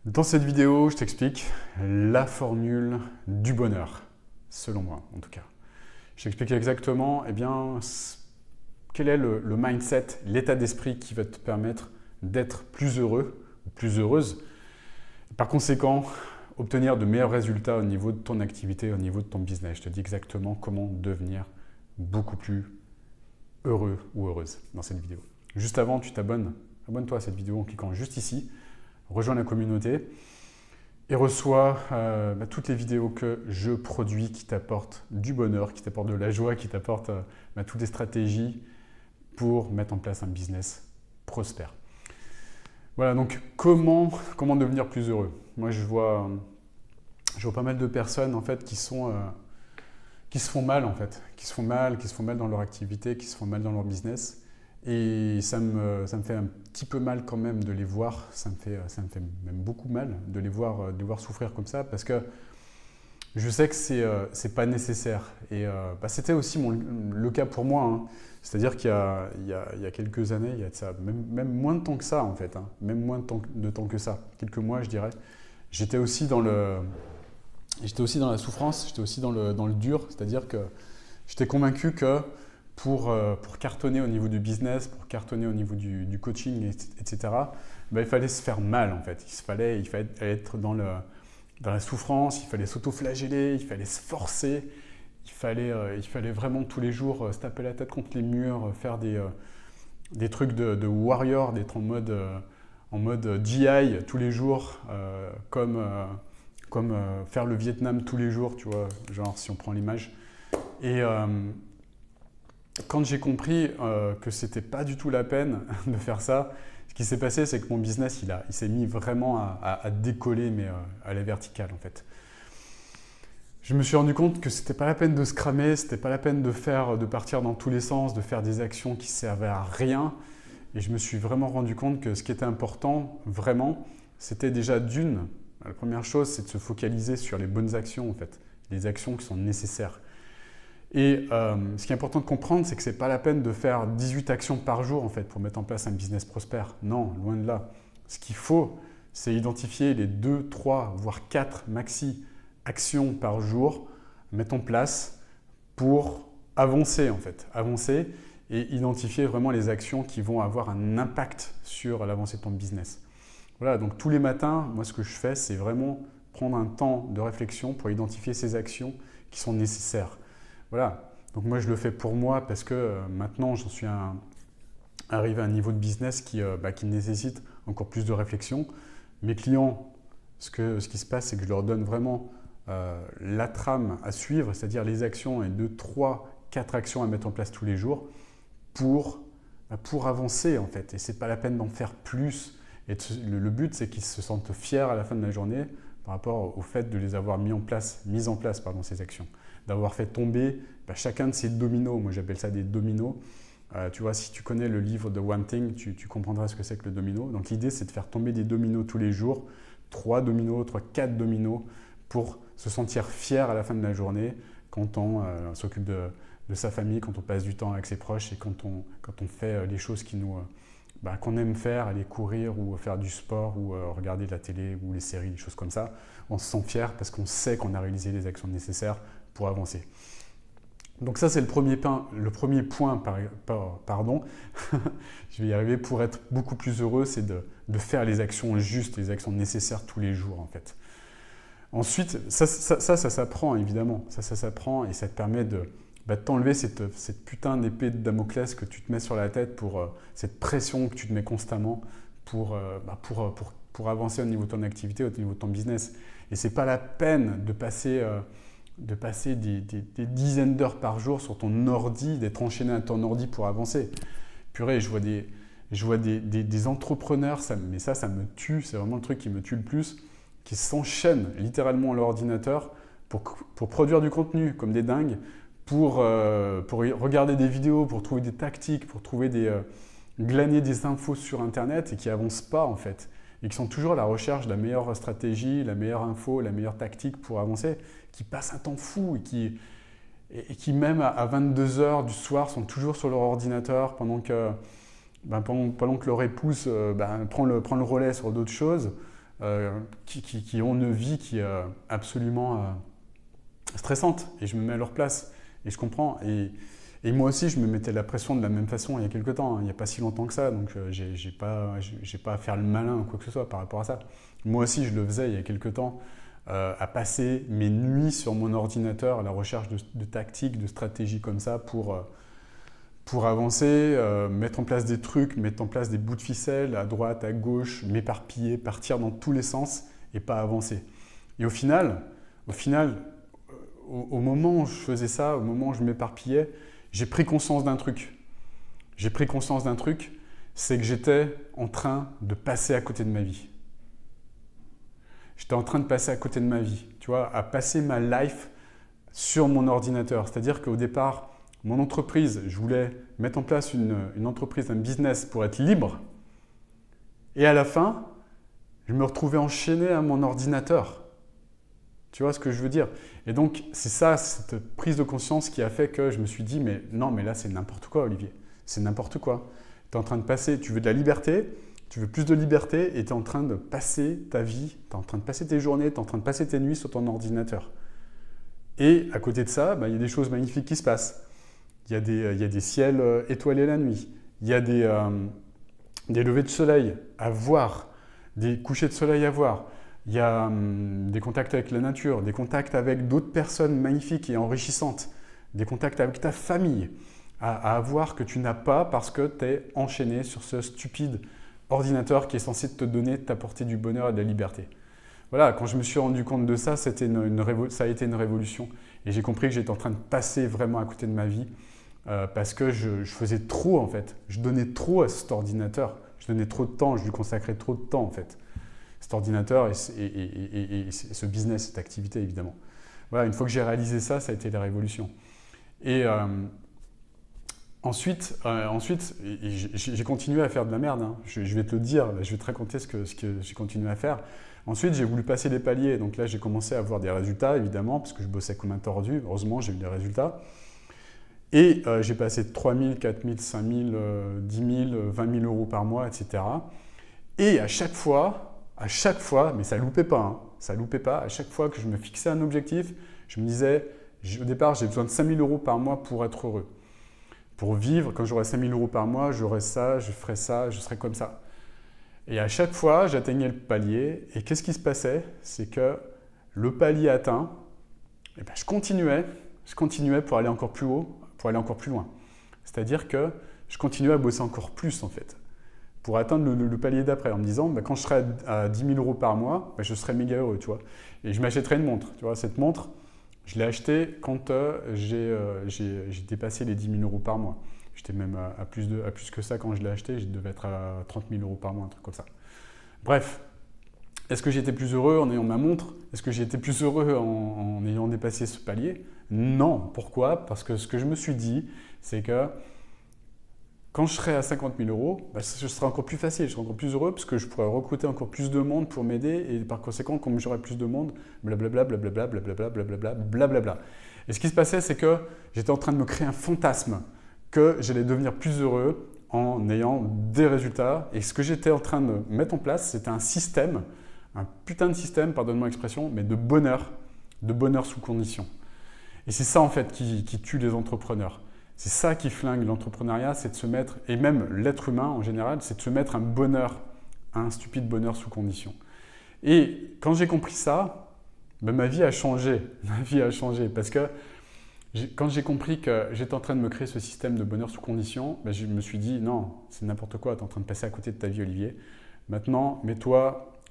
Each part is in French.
Dans cette vidéo, je t'explique la formule du bonheur, selon moi en tout cas. Je t'explique exactement quel est le mindset, l'état d'esprit qui va te permettre d'être plus heureux ou plus heureuse. Par conséquent, obtenir de meilleurs résultats au niveau de ton activité, au niveau de ton business. Je te dis exactement comment devenir beaucoup plus heureux ou heureuse dans cette vidéo. Juste avant, tu t'abonnes. Abonne-toi à cette vidéo en cliquant juste ici. Rejoins la communauté et reçois toutes les vidéos que je produis qui t'apportent du bonheur, qui t'apportent de la joie, qui t'apportent toutes les stratégies pour mettre en place un business prospère. Voilà, donc comment devenir plus heureux? Moi, je vois pas mal de personnes en fait qui se font mal en fait, qui se font mal dans leur activité, qui se font mal dans leur business. Et ça me fait un petit peu mal quand même de les voir, ça me fait même beaucoup mal de les voir souffrir comme ça parce que je sais que c'est pas nécessaire. Et c'était aussi le cas pour moi, hein. C'est-à-dire qu'il y a quelques années, il y a de ça, même moins de temps que ça en fait, hein. Même moins de temps que ça, quelques mois je dirais. J'étais aussi dans la souffrance, j'étais aussi dans le dur, c'est-à-dire que j'étais convaincu que pour cartonner au niveau du business, pour cartonner au niveau du coaching, etc., il fallait se faire mal en fait. Il fallait être dans la souffrance, il fallait s'auto-flageller, il fallait se forcer, il fallait vraiment tous les jours se taper la tête contre les murs, faire des trucs de warrior, d'être en mode GI tous les jours, comme faire le Vietnam tous les jours, tu vois, genre si on prend l'image. Et quand j'ai compris que c'était pas du tout la peine de faire ça, ce qui s'est passé, c'est que mon business, il s'est mis vraiment à décoller, mais à la verticale en fait. Je me suis rendu compte que c'était pas la peine de se cramer, c'était pas la peine de partir dans tous les sens, de faire des actions qui servaient à rien. Et je me suis vraiment rendu compte que ce qui était important, vraiment, c'était déjà la première chose, c'est de se focaliser sur les bonnes actions en fait, les actions qui sont nécessaires. Et ce qui est important de comprendre, c'est que ce n'est pas la peine de faire 18 actions par jour en fait, pour mettre en place un business prospère. Non, loin de là. Ce qu'il faut, c'est identifier les 2, 3, voire 4 maxi actions par jour, mettre en place pour avancer en fait. Avancer et identifier vraiment les actions qui vont avoir un impact sur l'avancée de ton business. Voilà, donc tous les matins, moi ce que je fais, c'est vraiment prendre un temps de réflexion pour identifier ces actions qui sont nécessaires. Voilà, donc moi je le fais pour moi parce que maintenant j'en suis arrivé à un niveau de business qui nécessite encore plus de réflexion. Mes clients, ce qui se passe, c'est que je leur donne vraiment la trame à suivre, c'est-à-dire les actions et 2, 3, 4 actions à mettre en place tous les jours pour avancer en fait. Et ce n'est pas la peine d'en faire plus. Et le but, c'est qu'ils se sentent fiers à la fin de la journée par rapport au fait de les avoir mis en place ces actions. D'avoir fait tomber chacun de ces dominos. Moi, j'appelle ça des dominos. Tu vois, si tu connais le livre de One Thing, tu comprendras ce que c'est que le domino. Donc, l'idée, c'est de faire tomber des dominos tous les jours, 3 dominos, 4 dominos, pour se sentir fier à la fin de la journée quand on s'occupe de sa famille, quand on passe du temps avec ses proches et quand on fait les choses qu'on aime faire, aller courir ou faire du sport ou regarder de la télé ou les séries, des choses comme ça. On se sent fier parce qu'on sait qu'on a réalisé les actions nécessaires pour avancer. Donc ça, c'est le premier point, je vais y arriver, pour être beaucoup plus heureux, c'est de faire les actions justes, les actions nécessaires tous les jours en fait. Ensuite, ça s'apprend évidemment, ça s'apprend et ça te permet de t'enlever cette putain d'épée de Damoclès que tu te mets sur la tête pour cette pression que tu te mets constamment pour avancer au niveau de ton activité, au niveau de ton business. Et c'est pas la peine de passer des dizaines d'heures par jour sur ton ordi, d'être enchaîné à ton ordi pour avancer. Purée, je vois des entrepreneurs, ça me tue, c'est vraiment le truc qui me tue le plus, qui s'enchaînent littéralement à l'ordinateur pour produire du contenu comme des dingues, pour regarder des vidéos, pour trouver des tactiques, pour glaner des infos sur Internet et qui n'avancent pas en fait. Et qui sont toujours à la recherche de la meilleure stratégie, la meilleure info, la meilleure tactique pour avancer, qui passent un temps fou et qui même à 22 h du soir sont toujours sur leur ordinateur pendant que leur épouse prend le relais sur d'autres choses. qui ont une vie qui est absolument stressante. Et je me mets à leur place. Et je comprends. Et moi aussi, je me mettais la pression de la même façon il y a quelques temps. Il n'y a pas si longtemps que ça. Donc, j'ai pas à faire le malin ou quoi que ce soit par rapport à ça. Moi aussi, je le faisais il y a quelques temps. À passer mes nuits sur mon ordinateur à la recherche de tactiques, de stratégies comme ça pour avancer, mettre en place des trucs, mettre en place des bouts de ficelle à droite, à gauche, m'éparpiller, partir dans tous les sens et pas avancer. Et au final, au moment où je faisais ça, au moment où je m'éparpillais, j'ai pris conscience d'un truc. J'ai pris conscience d'un truc, c'est que j'étais en train de passer à côté de ma vie. J'étais en train de passer à côté de ma vie, tu vois, à passer ma life sur mon ordinateur. C'est-à-dire qu'au départ, mon entreprise, je voulais mettre en place une entreprise, un business pour être libre. Et à la fin, je me retrouvais enchaîné à mon ordinateur. Tu vois ce que je veux dire? Et donc, c'est ça, cette prise de conscience qui a fait que je me suis dit, mais non, mais là, c'est n'importe quoi, Olivier. C'est n'importe quoi. Tu es en train de passer, tu veux de la liberté, tu veux plus de liberté et tu es en train de passer ta vie, tu es en train de passer tes journées, tu es en train de passer tes nuits sur ton ordinateur. Et à côté de ça, il y a des choses magnifiques qui se passent. Il y a des ciels étoilés la nuit. Il y a des levées de soleil à voir, des couchers de soleil à voir. Il y a des contacts avec la nature, des contacts avec d'autres personnes magnifiques et enrichissantes, des contacts avec ta famille à avoir que tu n'as pas parce que tu es enchaîné sur ce stupide ordinateur qui est censé te donner, t'apporter du bonheur et de la liberté. Voilà, quand je me suis rendu compte de ça, ça a été une révolution. Et j'ai compris que j'étais en train de passer vraiment à côté de ma vie parce que je faisais trop en fait. Je donnais trop à cet ordinateur. Je donnais trop de temps, je lui consacrais trop de temps en fait. Cet ordinateur et ce business, cette activité évidemment. Voilà, une fois que j'ai réalisé ça, ça a été la révolution. Et ensuite, j'ai continué à faire de la merde. Hein. Je vais te le dire, là, je vais te raconter ce que j'ai continué à faire. Ensuite, j'ai voulu passer les paliers. Donc là, j'ai commencé à avoir des résultats, évidemment, parce que je bossais comme un tordu. Heureusement, j'ai eu des résultats. Et j'ai passé 3 000, 4 000, 5 000, 10 000, 20 000 euros par mois, etc. Et à chaque fois, mais ça ne loupait pas, hein, ça loupait pas, à chaque fois que je me fixais un objectif, je me disais, au départ, j'ai besoin de 5 000 euros par mois pour être heureux. Pour vivre, quand j'aurai 5 000 euros par mois, j'aurai ça, je ferai ça, je serai comme ça. Et à chaque fois, j'atteignais le palier. Et qu'est-ce qui se passait? C'est que le palier atteint, eh ben, je continuais pour aller encore plus haut, pour aller encore plus loin. C'est-à-dire que je continuais à bosser encore plus en fait, pour atteindre le palier d'après, en me disant, ben, quand je serai à 10 000 euros par mois, ben, je serai méga heureux, tu vois. Et je m'achèterai une montre, tu vois. Cette montre, je l'ai achetée quand j'ai dépassé les 10 000 euros par mois. J'étais même à plus que ça quand je l'ai acheté. Je devais être à 30 000 euros par mois, un truc comme ça. Bref, est-ce que j'ai été plus heureux en ayant ma montre? Est-ce que j'ai été plus heureux en ayant dépassé ce palier? Non. Pourquoi? Parce que ce que je me suis dit, c'est que quand je serai à 50 000 euros, bah, ce sera encore plus facile, je serai encore plus heureux parce que je pourrai recruter encore plus de monde pour m'aider et par conséquent, comme j'aurai plus de monde, blablabla, blablabla, blablabla, blablabla, blablabla. Et ce qui se passait, c'est que j'étais en train de me créer un fantasme que j'allais devenir plus heureux en ayant des résultats. Et ce que j'étais en train de mettre en place, c'était un système, un putain de système, pardonne-moi l'expression, mais de bonheur sous condition. Et c'est ça en fait qui tue les entrepreneurs. C'est ça qui flingue l'entrepreneuriat, c'est de se mettre, et même l'être humain en général, c'est de se mettre un stupide bonheur sous condition. Et quand j'ai compris ça, ben ma vie a changé. Ma vie a changé parce que quand j'ai compris que j'étais en train de me créer ce système de bonheur sous condition, ben je me suis dit non, c'est n'importe quoi, tu es en train de passer à côté de ta vie, Olivier. Maintenant,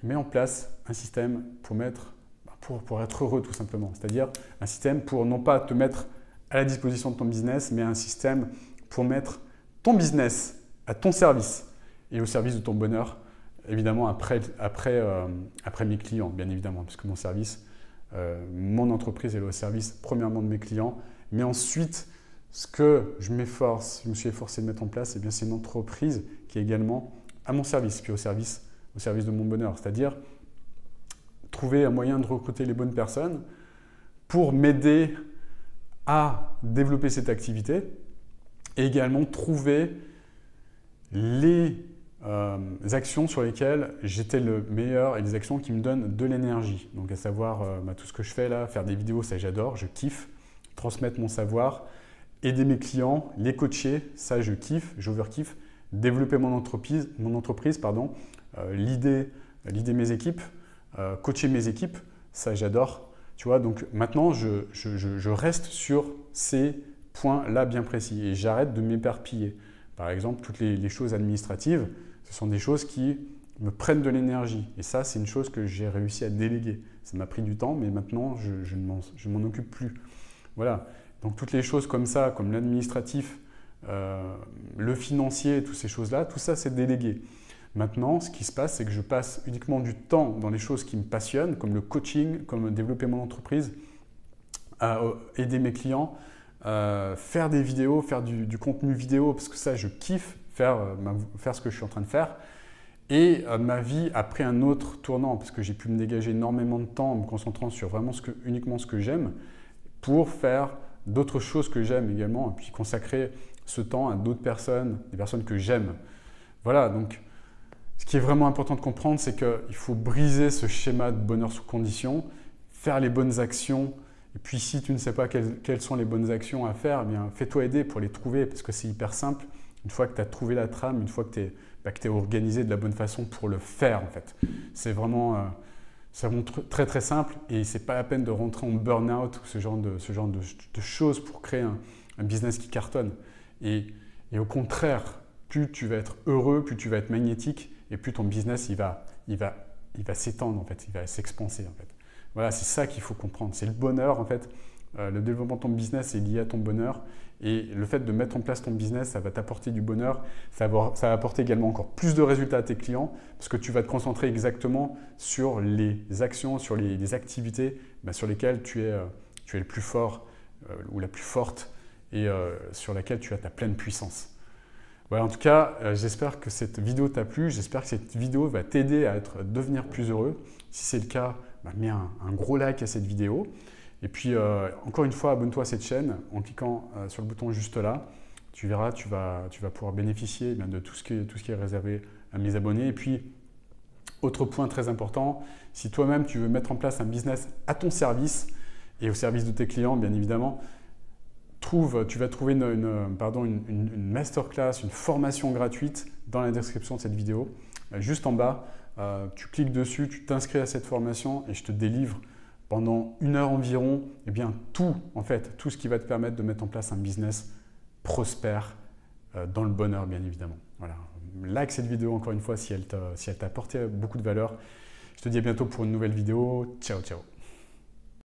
mets en place un système pour être heureux tout simplement. C'est-à-dire un système pour non pas te mettre à la disposition de ton business, mais un système pour mettre ton business à ton service et au service de ton bonheur, évidemment après mes clients, bien évidemment, puisque mon service, mon entreprise est au service premièrement de mes clients, mais ensuite, ce que je me suis efforcé de mettre en place, eh bien, c'est une entreprise qui est également à mon service, puis au service de mon bonheur, c'est-à-dire trouver un moyen de recruter les bonnes personnes pour m'aider à développer cette activité et également trouver les actions sur lesquelles j'étais le meilleur et des actions qui me donnent de l'énergie. Donc à savoir tout ce que je fais là, faire des vidéos, ça j'adore, je kiffe, transmettre mon savoir, aider mes clients, les coacher, ça je kiffe, j'overkiffe, développer mon entreprise, l'idée mes équipes, coacher mes équipes, ça j'adore. Tu vois, donc maintenant je reste sur ces points-là bien précis et j'arrête de m'éparpiller. Par exemple, toutes les choses administratives, ce sont des choses qui me prennent de l'énergie. Et ça, c'est une chose que j'ai réussi à déléguer. Ça m'a pris du temps, mais maintenant, je ne m'en occupe plus. Voilà. Donc, toutes les choses comme ça, comme l'administratif, le financier, toutes ces choses-là, tout ça, c'est délégué. Maintenant, ce qui se passe, c'est que je passe uniquement du temps dans les choses qui me passionnent, comme le coaching, comme développer mon entreprise, aider mes clients, faire des vidéos, faire du contenu vidéo, parce que ça, je kiffe faire ce que je suis en train de faire. Et ma vie a pris un autre tournant, parce que j'ai pu me dégager énormément de temps en me concentrant sur vraiment uniquement ce que j'aime, pour faire d'autres choses que j'aime également, et puis consacrer ce temps à d'autres personnes, des personnes que j'aime. Voilà, donc ce qui est vraiment important de comprendre, c'est qu'il faut briser ce schéma de bonheur sous condition, faire les bonnes actions. Et puis si tu ne sais pas quelles sont les bonnes actions à faire, eh bien fais-toi aider pour les trouver parce que c'est hyper simple. Une fois que tu as trouvé la trame, une fois que tu es organisé de la bonne façon pour le faire en fait. C'est vraiment très très simple et c'est pas la peine de rentrer en burn-out ou ce genre de choses pour créer un business qui cartonne. Et au contraire, plus tu vas être heureux, plus tu vas être magnétique et plus ton business il va s'étendre en fait, il va s'expanser en fait. Voilà, c'est ça qu'il faut comprendre. C'est le bonheur en fait. Le développement de ton business est lié à ton bonheur et le fait de mettre en place ton business, ça va t'apporter du bonheur. Ça va apporter également encore plus de résultats à tes clients parce que tu vas te concentrer exactement sur les actions, sur les activités sur lesquelles tu es le plus fort ou la plus forte et sur laquelle tu as ta pleine puissance. Voilà, en tout cas, j'espère que cette vidéo t'a plu. J'espère que cette vidéo va t'aider à devenir plus heureux. Si c'est le cas, mets un gros like à cette vidéo. Et puis, encore une fois, abonne-toi à cette chaîne en cliquant sur le bouton juste là. Tu verras, tu vas pouvoir bénéficier de tout ce qui est réservé à mes abonnés. Et puis, autre point très important, si toi-même tu veux mettre en place un business à ton service et au service de tes clients, bien évidemment, tu vas trouver une masterclass, une formation gratuite dans la description de cette vidéo. Juste en bas, tu cliques dessus, tu t'inscris à cette formation et je te délivre pendant 1 heure environ tout ce qui va te permettre de mettre en place un business prospère dans le bonheur, bien évidemment. Voilà. Like cette vidéo encore une fois si elle t'a apporté beaucoup de valeur. Je te dis à bientôt pour une nouvelle vidéo. Ciao, ciao.